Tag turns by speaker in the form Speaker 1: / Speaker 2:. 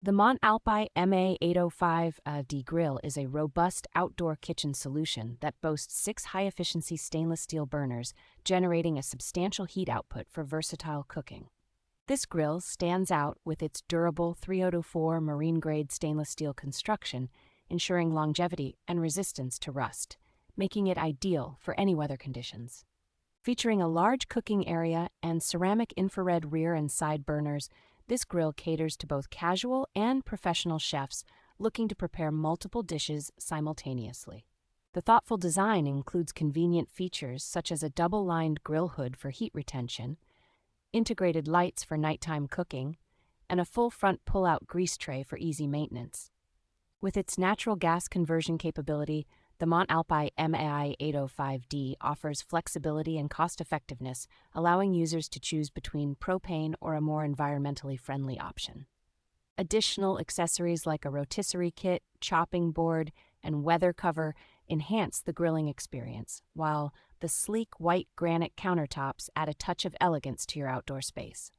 Speaker 1: The Mont Alpi MAi805-D Grill is a robust outdoor kitchen solution that boasts 6 high-efficiency stainless steel burners, generating a substantial heat output for versatile cooking. This grill stands out with its durable 3004 marine-grade stainless steel construction, ensuring longevity and resistance to rust, making it ideal for any weather conditions. Featuring a large cooking area and ceramic infrared rear and side burners, this grill caters to both casual and professional chefs looking to prepare multiple dishes simultaneously. The thoughtful design includes convenient features such as a double-lined grill hood for heat retention, integrated lights for nighttime cooking, and a full front pull-out grease tray for easy maintenance. With its natural gas conversion capability, the Mont Alpi MAi805-D offers flexibility and cost-effectiveness, allowing users to choose between propane or a more environmentally friendly option. Additional accessories like a rotisserie kit, chopping board, and weather cover enhance the grilling experience, while the sleek white granite countertops add a touch of elegance to your outdoor space.